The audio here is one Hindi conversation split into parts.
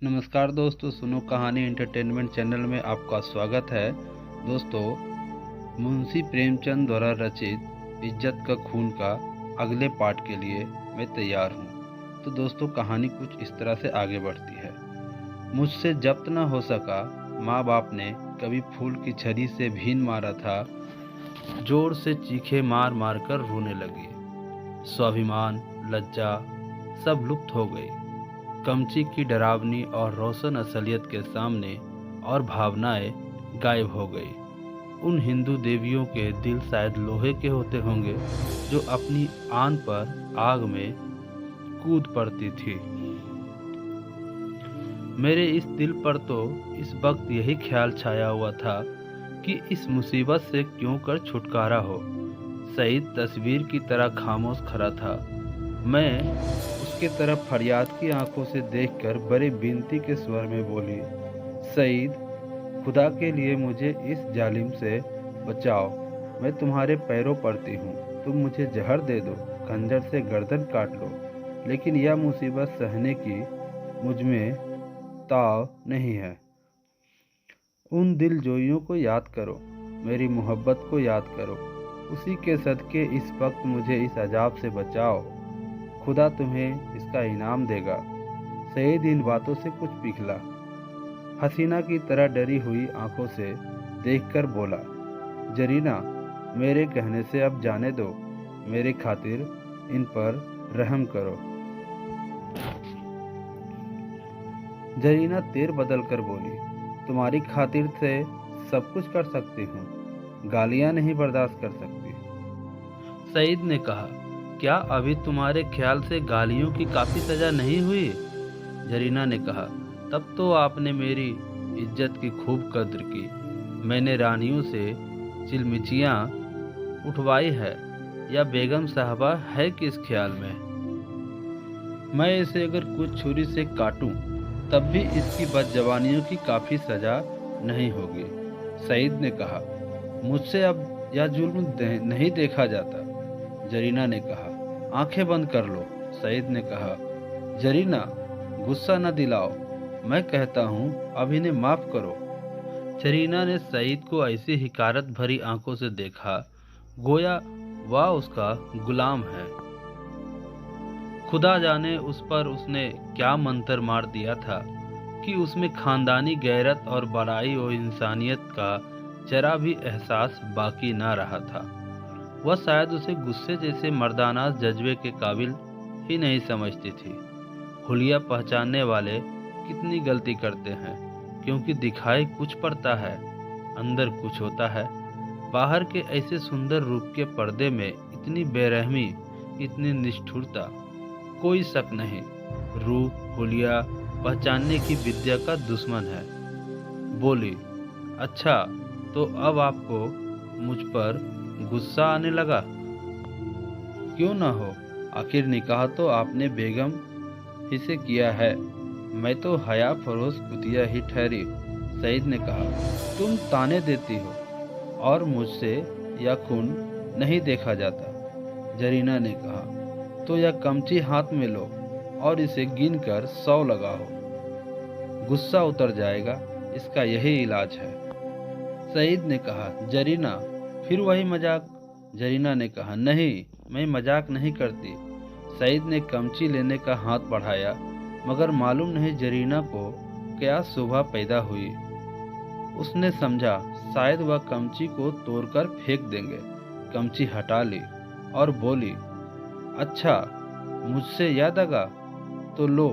नमस्कार दोस्तों, सुनो कहानी एंटरटेनमेंट चैनल में आपका स्वागत है। दोस्तों, मुंशी प्रेमचंद द्वारा रचित इज्जत का खून का अगले पार्ट के लिए मैं तैयार हूँ। तो दोस्तों, कहानी कुछ इस तरह से आगे बढ़ती है। मुझसे जब्त न हो सका, माँ बाप ने कभी फूल की छड़ी से भीन मारा था। जोर से चीखे मार मार कर रोने लगी। स्वाभिमान, लज्जा सब लुप्त हो गई। कमची की डरावनी और रोशन असलियत के सामने और भावनाएं गायब हो गई। उन हिंदू देवियों के दिल शायद लोहे के होते होंगे जो अपनी आन पर आग में कूद पड़ती थी। मेरे इस दिल पर तो इस वक्त यही ख्याल छाया हुआ था कि इस मुसीबत से क्यों कर छुटकारा हो। सईद तस्वीर की तरह खामोश खड़ा था। मैं उसके तरफ फरियाद की आंखों से देखकर बड़े विनती के स्वर में बोली, सईद, खुदा के लिए मुझे इस जालिम से बचाओ। मैं तुम्हारे पैरों पड़ती हूँ। तुम मुझे जहर दे दो, खंजर से गर्दन काट लो, लेकिन यह मुसीबत सहने की मुझ में ताव नहीं है। उन दिलजोइयों को याद करो, मेरी मोहब्बत को याद करो। उसी के सदके इस वक्त मुझे इस अजाब से बचाओ। खुदा तुम्हें इसका इनाम देगा। सईद इन बातों से कुछ पिघला। हसीना की तरह डरी हुई आंखों से देखकर बोला, जरीना, मेरे कहने से अब जाने दो। मेरे खातिर इन पर रहम करो। जरीना तीर बदल कर बोली, तुम्हारी खातिर से सब कुछ कर सकती हूँ, गालियाँ नहीं बर्दाश्त कर सकती। सईद ने कहा, क्या अभी तुम्हारे ख्याल से गालियों की काफ़ी सज़ा नहीं हुई? जरीना ने कहा, तब तो आपने मेरी इज्जत की खूब कद्र की। मैंने रानियों से चिलमिचियाँ उठवाई है, या बेगम साहबा है किस ख्याल में? मैं इसे अगर कुछ छुरी से काटूं, तब भी इसकी बदजवानियों की काफ़ी सज़ा नहीं होगी। सईद ने कहा, मुझसे अब यह जुल्म नहीं देखा जाता। जरीना ने कहा, आंखें बंद कर लो। सईद ने कहा, जरीना, गुस्सा न दिलाओ। मैं कहता हूँ अब इन्हें माफ करो। जरीना ने सईद को ऐसी हिकारत भरी आंखों से देखा, गोया वह उसका गुलाम है। खुदा जाने उस पर उसने क्या मंतर मार दिया था कि उसमें खानदानी गैरत और बड़ाई और इंसानियत का जरा भी एहसास बाकी ना रहा था। वह शायद उसे गुस्से जैसे मर्दाना जज्बे के काबिल ही नहीं समझती थी। हुलिया पहचानने वाले कितनी गलती करते हैं, क्योंकि दिखाई कुछ पड़ता है, अंदर कुछ होता है। बाहर के ऐसे सुंदर रूप के पर्दे में इतनी बेरहमी, इतनी निष्ठुरता, कोई शक नहीं, रूप हुलिया पहचानने की विद्या का दुश्मन है। बोली, अच्छा, तो अब आपको मुझ पर गुस्सा आने लगा? क्यों ना हो, आखिर निकाह तो आपने बेगम ही से किया है। मैं तो हया फरोश कुतिया ही ठहरी। सईद ने कहा, तुम ताने देती हो और मुझसे यह खून नहीं देखा जाता। जरीना ने कहा, तो यह कमची हाथ में लो और इसे गिनकर 100 लगाओ। गुस्सा उतर जाएगा, इसका यही इलाज है। सईद ने कहा, जरीना, फिर वही मजाक? जरीना ने कहा, नहीं, मैं मजाक नहीं करती। सईद ने कमची लेने का हाथ बढ़ाया, मगर मालूम नहीं जरीना को क्या शोभा पैदा हुई। उसने समझा शायद वह कमची को तोड़कर फेंक देंगे। कमची हटा ली और बोली, अच्छा, मुझसे यह दगा? तो लो,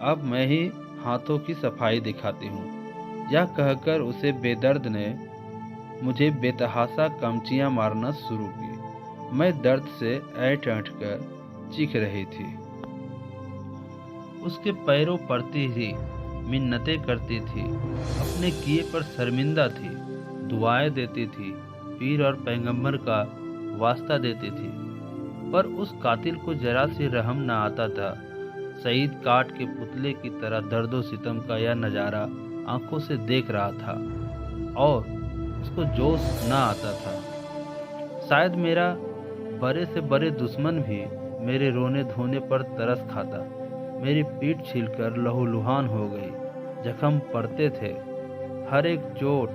अब मैं ही हाथों की सफाई दिखाती हूँ। यह कहकर उसे बेदर्द ने मुझे बेतहाशा कमचियाँ मारना शुरू की। मैं दर्द से ऐंठ ऐंठ कर चीख रही थी। उसके पैरों पड़ती थी, मिन्नतें करती थी, अपने किए पर शर्मिंदा थी, दुआएं देती थी, पीर और पैगंबर का वास्ता देती थी, पर उस कातिल को जरा सी रहम न आता था। सईद काट के पुतले की तरह दर्दो सितम का यह नज़ारा आंखों से देख रहा था और उसको जोश न आता था। शायद मेरा बड़े से बड़े दुश्मन भी मेरे रोने धोने पर तरस खाता। मेरी पीठ छिलकर लहूलुहान हो गई। जख्म पड़ते थे, हर एक चोट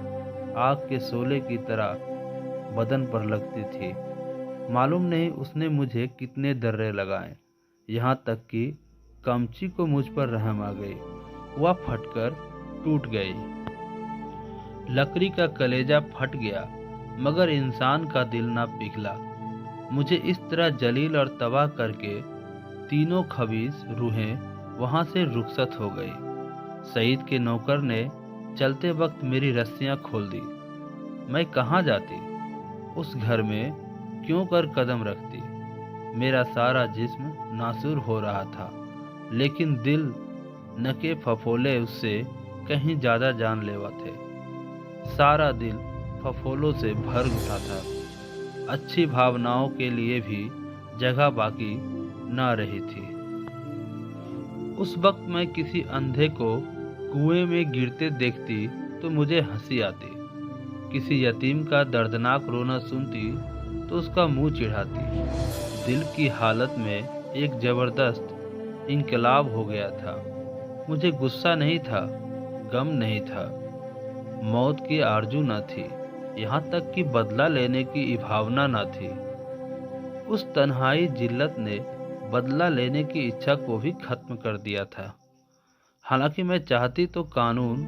आग के शोले की तरह बदन पर लगती थी। मालूम नहीं उसने मुझे कितने दर्रे लगाए, यहाँ तक कि कमची को मुझ पर रहम आ गई। वह फटकर टूट गई। लकड़ी का कलेजा फट गया, मगर इंसान का दिल ना पिघला। मुझे इस तरह जलील और तबाह करके तीनों खबीस रूहें वहां से रुखसत हो गई। सईद के नौकर ने चलते वक्त मेरी रस्सियां खोल दी। मैं कहाँ जाती, उस घर में क्यों कर कदम रखती। मेरा सारा जिस्म नासूर हो रहा था, लेकिन दिल न के फफोले उससे कहीं ज्यादा जानलेवा थे। सारा दिल फफोलों से भर उठा था। अच्छी भावनाओं के लिए भी जगह बाकी न रही थी। उस वक्त मैं किसी अंधे को कुएं में गिरते देखती तो मुझे हंसी आती। किसी यतीम का दर्दनाक रोना सुनती तो उसका मुंह चिढ़ाती। दिल की हालत में एक जबरदस्त इनकलाब हो गया था। मुझे गुस्सा नहीं था, गम नहीं था, मौत की आरजू न थी, यहाँ तक कि बदला लेने की भावना न थी। उस तन्हाई जिल्लत ने बदला लेने की इच्छा को भी खत्म कर दिया था। हालांकि मैं चाहती तो कानून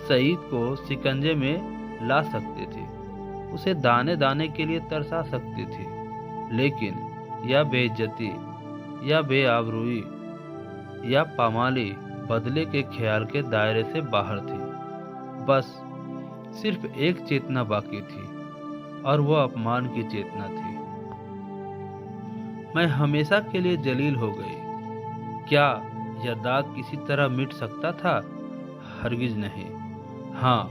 सईद को शिकंजे में ला सकती थी, उसे दाने दाने के लिए तरसा सकती थी, लेकिन या बेइज्जती या बेआबरूई या पामाली बदले के ख्याल के दायरे से बाहर थी। बस सिर्फ एक चेतना बाकी थी, और वह अपमान की चेतना थी। मैं हमेशा के लिए जलील हो गई। क्या यह दाग किसी तरह मिट सकता था? हरगिज नहीं। हाँ,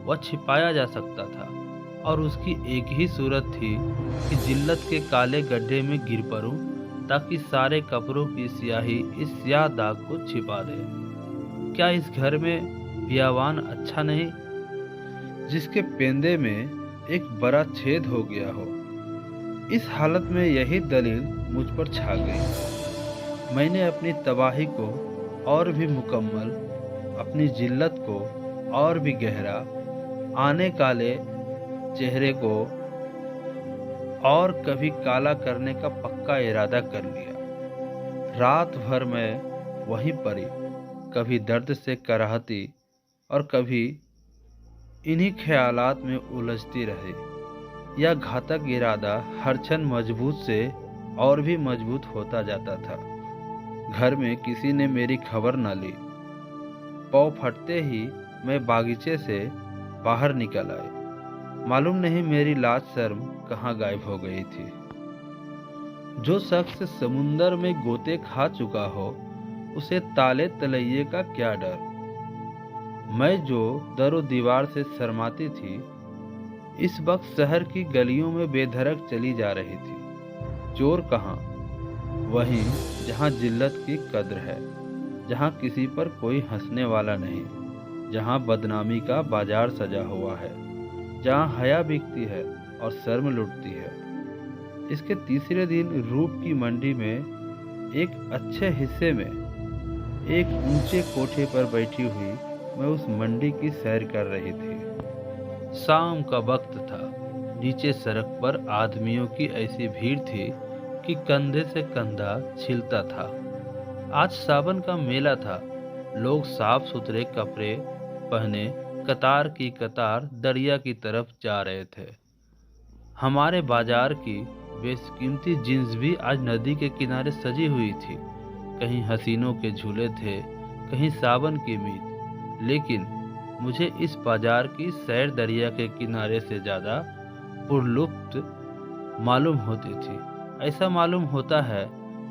वह छिपाया जा सकता था, और उसकी एक ही सूरत थी कि जिल्लत के काले गड्ढे में गिर पड़ूं, ताकि सारे कपड़ों की स्याही इस स्याह दाग को छिपा दे। क्या इस घर में बियावान अच्छा नहीं, जिसके पेंदे में एक बड़ा छेद हो गया हो? इस हालत में यही दलील मुझ पर छा गई। मैंने अपनी तबाही को और भी मुकम्मल, अपनी जिल्लत को और भी गहरा, आने काले चेहरे को और कभी काला करने का पक्का इरादा कर लिया। रात भर मैं वहीं पड़ी, कभी दर्द से कराहती और कभी इन्हीं ख्यालात में उलझती रही। यह घातक इरादा हर क्षण मजबूत से और भी मजबूत होता जाता था। घर में किसी ने मेरी खबर न ली। पौ फटते ही मैं बागीचे से बाहर निकल आई। मालूम नहीं मेरी लाज शर्म कहाँ गायब हो गई थी। जो शख्स समुंदर में गोते खा चुका हो, उसे ताले तलैये का क्या डर। मैं जो दरो दीवार से शर्माती थी, इस वक्त शहर की गलियों में बेधड़क चली जा रही थी। चोर कहाँ? वहीं जहाँ जिल्लत की कद्र है, जहाँ किसी पर कोई हंसने वाला नहीं, जहाँ बदनामी का बाजार सजा हुआ है, जहाँ हया बिकती है और शर्म लुटती है। इसके तीसरे दिन रूप की मंडी में एक अच्छे हिस्से में एक ऊंचे कोठे पर बैठी हुई मैं उस मंडी की सैर कर रही थी। शाम का वक्त था। नीचे सड़क पर आदमियों की ऐसी भीड़ थी कि कंधे से कंधा छिलता था। आज सावन का मेला था। लोग साफ सुथरे कपड़े पहने कतार की कतार दरिया की तरफ जा रहे थे। हमारे बाजार की बेशकीमती जींस भी आज नदी के किनारे सजी हुई थी। कहीं हसीनों के झूले थे, कहीं सावन की मीत। लेकिन मुझे इस बाजार की सैर दरिया के किनारे से ज़्यादा पुरलुप्त मालूम होती थी। ऐसा मालूम होता है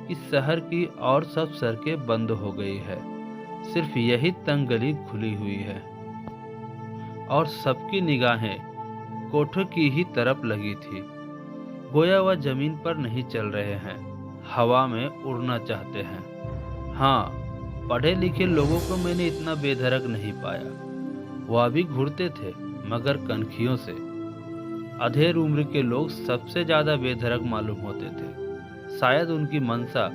कि शहर की और सब सड़कें बंद हो गई है, सिर्फ यही तंग गली खुली हुई है, और सबकी निगाहें कोठों की ही तरफ लगी थी। गोया वह जमीन पर नहीं चल रहे हैं, हवा में उड़ना चाहते हैं। हाँ, पढ़े लिखे लोगों को मैंने इतना बेधड़क नहीं पाया। वह भी घुरते थे, मगर कनखियों से। अधेड़ उम्र के लोग सबसे ज्यादा बेधड़क मालूम होते थे। शायद उनकी मंशा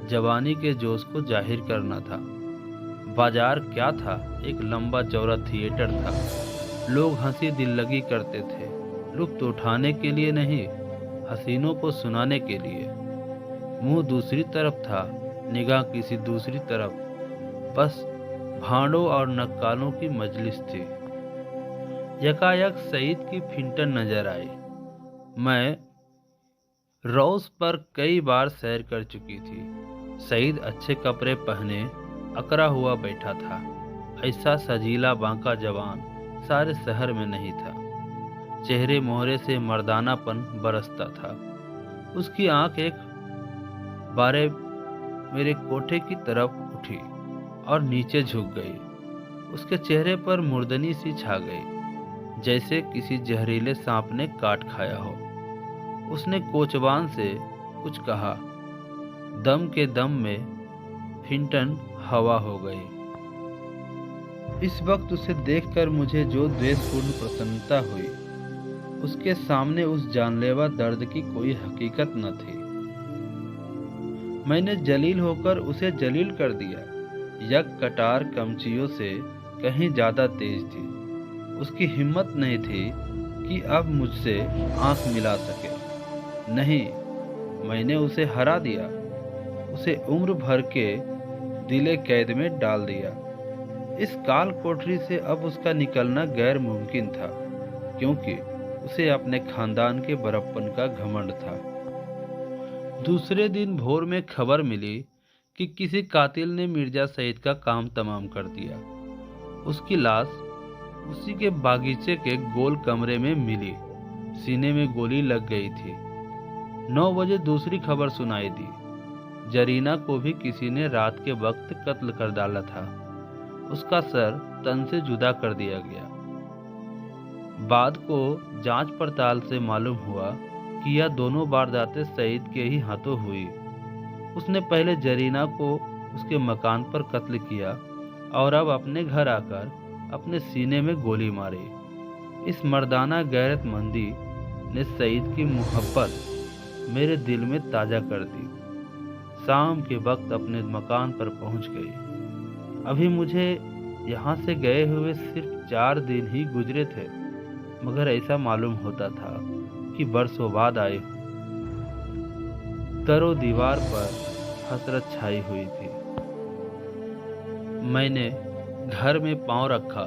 जवानी के जोश को जाहिर करना था। बाजार क्या था, एक लंबा चौड़ा थिएटर था। लोग हंसी दिल लगी करते थे, लुत्फ उठाने के लिए नहीं, हसीनों को सुनाने के लिए। मुंह दूसरी तरफ था, निगाह किसी दूसरी तरफ, बस भांडों और नक्कालों की मजलिस थी। यकायक सईद की फिंटन नजर आई। मैं रोज पर कई बार सैर कर चुकी थी। सईद अच्छे कपड़े पहने अकड़ा हुआ बैठा था। ऐसा सजीला बांका जवान सारे शहर में नहीं था। चेहरे मोहरे से मर्दानापन बरसता था। उसकी आंख एक बारे मेरे कोठे की तरफ उठी और नीचे झुक गई। उसके चेहरे पर मुर्दनी सी छा गई, जैसे किसी जहरीले सांप ने काट खाया हो। उसने कोचवान से कुछ कहा। दम के दम में फिंटन हवा हो गई। इस वक्त उसे देखकर मुझे जो द्वेषपूर्ण प्रसन्नता हुई, उसके सामने उस जानलेवा दर्द की कोई हकीकत न थी। मैंने जलील होकर उसे जलील कर दिया। यक कटार कमचियों से कहीं ज्यादा तेज थी। उसकी हिम्मत नहीं थी कि अब मुझसे आंख मिला सके। नहीं, मैंने उसे हरा दिया, उसे उम्र भर के दिले कैद में डाल दिया। इस काल कोठरी से अब उसका निकलना गैर मुमकिन था, क्योंकि उसे अपने खानदान के बड़प्पन का घमंड था। दूसरे दिन भोर में खबर मिली कि किसी कातिल ने मिर्जा सईद का काम तमाम कर दिया। उसकी लाश उसी के बागीचे के गोल कमरे में मिली। सीने में गोली लग गई थी। 9 बजे दूसरी खबर सुनाई दी। जरीना को भी किसी ने रात के वक्त कत्ल कर डाला था। उसका सर तन से जुदा कर दिया गया। बाद को जांच पड़ताल से मालूम हुआ कि यह दोनों वारदातें सईद के ही हाथों हुई। उसने पहले जरीना को उसके मकान पर कत्ल किया और अब अपने घर आकर अपने सीने में गोली मारी। इस मर्दाना गैरतमंदी ने सईद की मोहब्बत मेरे दिल में ताजा कर दी। शाम के वक्त अपने मकान पर पहुंच गई। अभी मुझे यहाँ से गए हुए सिर्फ 4 दिन ही गुजरे थे, मगर ऐसा मालूम होता था कि बरसों बाद आए हूँ। दरो दीवार पर हसरत छाई हुई थी। मैंने घर में पांव रखा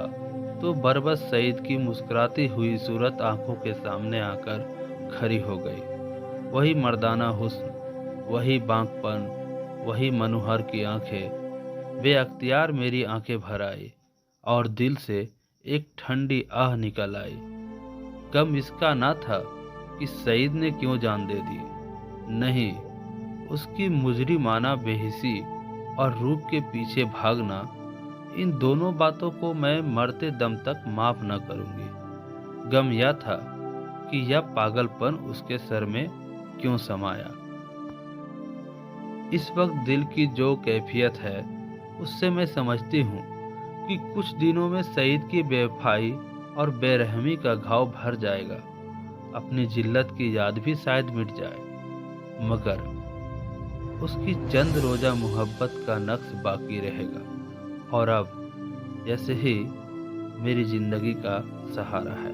तो बरबस सईद की मुस्कुराती हुई सूरत आंखों के सामने आकर खड़ी हो गई। वही मर्दाना हुस्न, वही बांकपन, वही मनोहर की आंखें बेअख्तियार मेरी आंखें भर आई और दिल से एक ठंडी आह निकल आई। गम इसका ना था कि सईद ने क्यों जान दे दी, नहीं, उसकी मुजरिमाना बेहिसी और रूप के पीछे भागना, इन दोनों बातों को मैं मरते दम तक माफ न करूंगी। गम यह था कि यह पागलपन उसके सर में क्यों समाया। इस वक्त दिल की जो कैफियत है, उससे मैं समझती हूँ कि कुछ दिनों में सईद की बेवफाई और बेरहमी का घाव भर जाएगा। अपनी जिल्लत की याद भी शायद मिट जाए, मगर उसकी चंद रोजा मोहब्बत का नक्श बाकी रहेगा। और अब ऐसे ही मेरी जिंदगी का सहारा है।